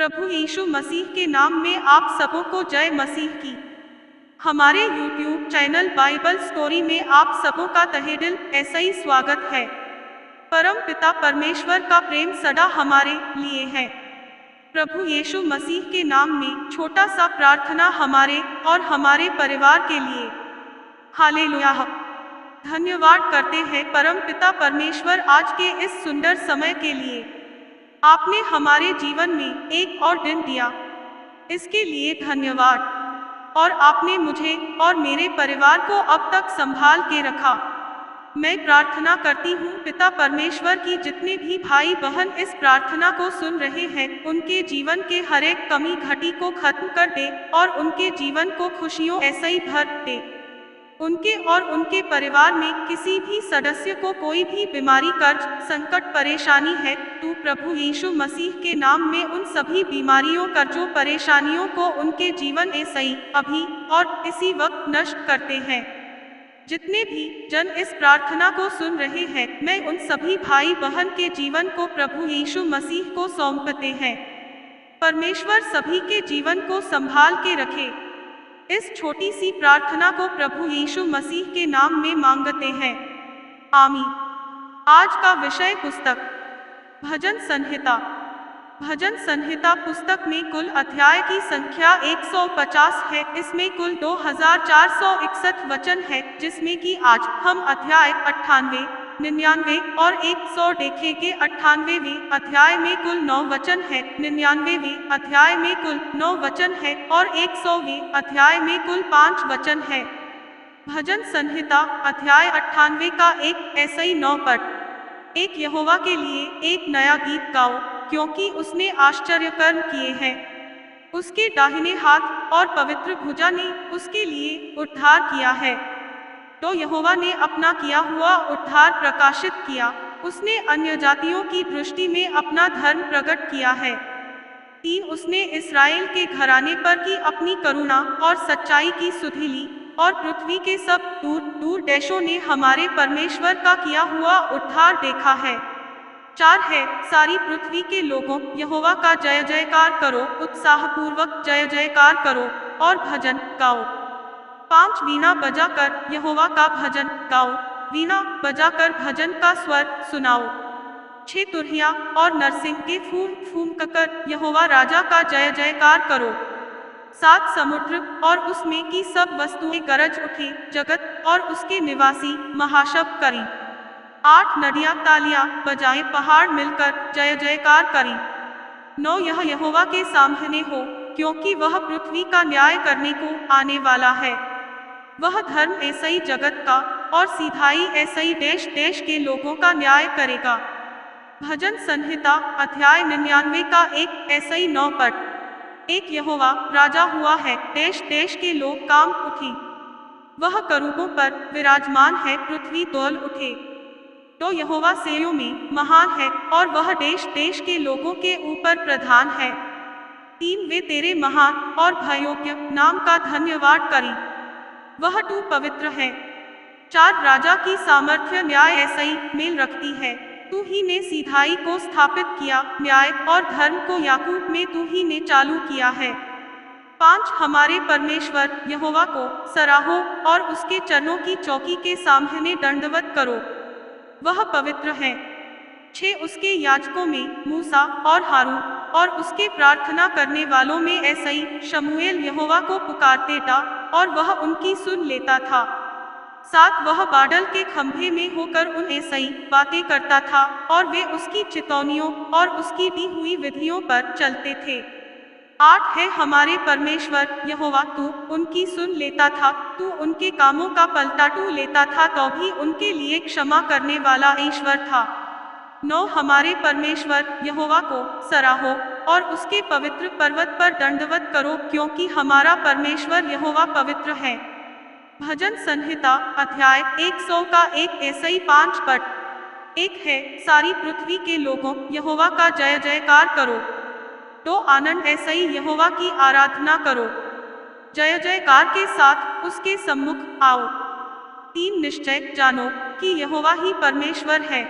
प्रभु यीशु मसीह के नाम में आप सबों को जय मसीह की। हमारे YouTube चैनल बाइबल स्टोरी में आप सबों का तहे दिल ऐसा ही स्वागत है। परम पिता परमेश्वर का प्रेम सदा हमारे लिए है। प्रभु यीशु मसीह के नाम में छोटा सा प्रार्थना हमारे और हमारे परिवार के लिए। हालेलुया। धन्यवाद करते हैं परम पिता परमेश्वर आज के इस सुंदर समय के लिए। आपने हमारे जीवन में एक और दिन दिया, इसके लिए धन्यवाद। और आपने मुझे और मेरे परिवार को अब तक संभाल के रखा। मैं प्रार्थना करती हूँ पिता परमेश्वर की जितने भी भाई बहन इस प्रार्थना को सुन रहे हैं, उनके जीवन के हर एक कमी घटी को खत्म कर दे और उनके जीवन को खुशियों ऐसा ही भर दे। उनके और उनके परिवार में किसी भी सदस्य को कोई भी बीमारी, कर्ज, संकट, परेशानी है, तू प्रभु यीशु मसीह के नाम में उन सभी बीमारियों, कर्जों, परेशानियों को उनके जीवन में सही अभी और इसी वक्त नष्ट करते हैं। जितने भी जन इस प्रार्थना को सुन रहे हैं, मैं उन सभी भाई बहन के जीवन को प्रभु यीशु मसीह को सौंपते हैं। परमेश्वर सभी के जीवन को संभाल के रखे। इस छोटी सी प्रार्थना को प्रभु यीशु मसीह के नाम में मांगते हैं, आमीन। आज का विषय पुस्तक भजन संहिता। भजन संहिता पुस्तक में कुल अध्याय की संख्या 150 है। इसमें कुल 2461 वचन है, जिसमें कि आज हम अध्याय 98, 99 और 100 देखेंगे। 98वें अध्याय में कुल 9 वचन है, 99वें अध्याय में कुल 9 वचन है और 100वें अध्याय में कुल 5 वचन है। भजन संहिता अध्याय 98 का एक ऐसा ही 9 पद। एक यहोवा के लिए एक नया गीत गाओ, क्योंकि उसने आश्चर्य कर्म किए हैं। उसके दाहिने हाथ और पवित्र भुजा ने उसके लिए उद्धार किया है। तो यहोवा ने अपना किया हुआ उद्धार प्रकाशित किया। उसने अन्य जातियों की दृष्टि में अपना धर्म प्रकट किया है। 3 उसने इस्राएल के घराने पर की अपनी करुणा और सच्चाई की सुधि ली, और पृथ्वी के सब दूर दूर देशों ने हमारे परमेश्वर का किया हुआ उद्धार देखा है। 4 है, सारी पृथ्वी के लोगों, यहोवा का जय जयकार करो, उत्साहपूर्वक जय जयकार करो और भजन गाओ। 5 वीणा बजाकर यहोवा का भजन गाओ, वीणा बजाकर भजन का स्वर सुनाओ। 6 तुरहिया और नरसिंह के फूंक फूंककर यहोवा राजा का जय जयकार करो। 7 समुद्र और उसमें की सब वस्तुएं गरज उठे, जगत और उसके निवासी महाशब्द करें। 8 नदियां तालियां बजाएं, पहाड़ मिलकर जय जयकार करें। 9 यह यहोवा के सामने हो, क्योंकि वह पृथ्वी का न्याय करने को आने वाला है। वह धर्म ऐसा ही जगत का और सीधाई ऐसा ही देश देश के लोगों का न्याय करेगा। भजन संहिता अध्याय 99 का एक ऐसा ही 9 पद। एक यहोवा राजा हुआ है, देश देश के लोग काम उठे। वह करूबों पर विराजमान है, पृथ्वी डोल उठे। तो यहोवा सेनाओं में महान है, और वह देश देश के लोगों के ऊपर प्रधान है। 3 वे तेरे महान और भयोग्य नाम का धन्यवाद करें, वह तू पवित्र है। 4 राजा की सामर्थ्य न्याय ऐसा ही मेल रखती है। तू ही ने सीधाई को स्थापित किया, न्याय और धर्म को याकूब में तू ही ने चालू किया है। 5 हमारे परमेश्वर यहोवा को सराहो और उसके चरणों की चौकी के सामने दंडवत करो, वह पवित्र है। 6 उसके याजकों में मूसा और हारून, और उसके प्रार्थना करने वालों में ऐसा ही शमूएल यहोवा को पुकारते था, और वह उनकी सुन लेता था। 7 वह बादल के खंभे में होकर उन ऐसा ही बातें करता था, और वे उसकी चितौनियों और उसकी दी हुई विधियों पर चलते थे। 8 है हमारे परमेश्वर यहोवा, तू उनकी सुन लेता था, तू उनके कामों का पलटा तू लेता था, तो भी उनके लिए क्षमा करने वाला ईश्वर था। 9 हमारे परमेश्वर यहोवा को सराहो और उसके पवित्र पर्वत पर दंडवत करो, क्योंकि हमारा परमेश्वर यहोवा पवित्र है। भजन संहिता अध्याय 100 का एक ऐसा ही 5 पद। एक है, सारी पृथ्वी के लोगों, यहोवा का जय जयकार करो। तो आनंद ऐसा ही यहोवा की आराधना करो, जय जयकार के साथ उसके सम्मुख आओ। 3 निश्चय जानो कि यहोवा ही परमेश्वर है।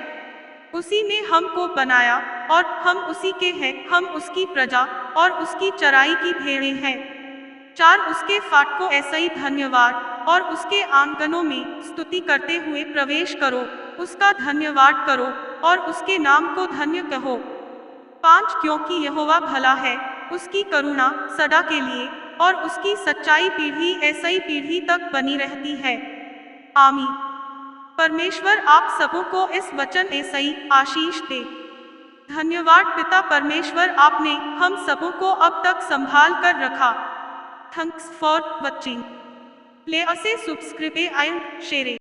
उसी ने हमको बनाया और हम उसी के हैं, हम उसकी प्रजा और उसकी चराई की भेड़ें हैं। 4 उसके फाटकों ऐसई धन्यवाद और उसके आंगनों में स्तुति करते हुए प्रवेश करो, उसका धन्यवाद करो और उसके नाम को धन्य कहो। 5 क्योंकि यहोवा भला है, उसकी करुणा सदा के लिए और उसकी सच्चाई पीढ़ी ऐसई पीढ़ी तक बनी रहती है। आमीन। परमेश्वर आप सबों को इस वचन ऐसई आशीष दे। धन्यवाद पिता परमेश्वर, आपने हम सबों को अब तक संभाल कर रखा। Thanks for watching. Please subscribe and share.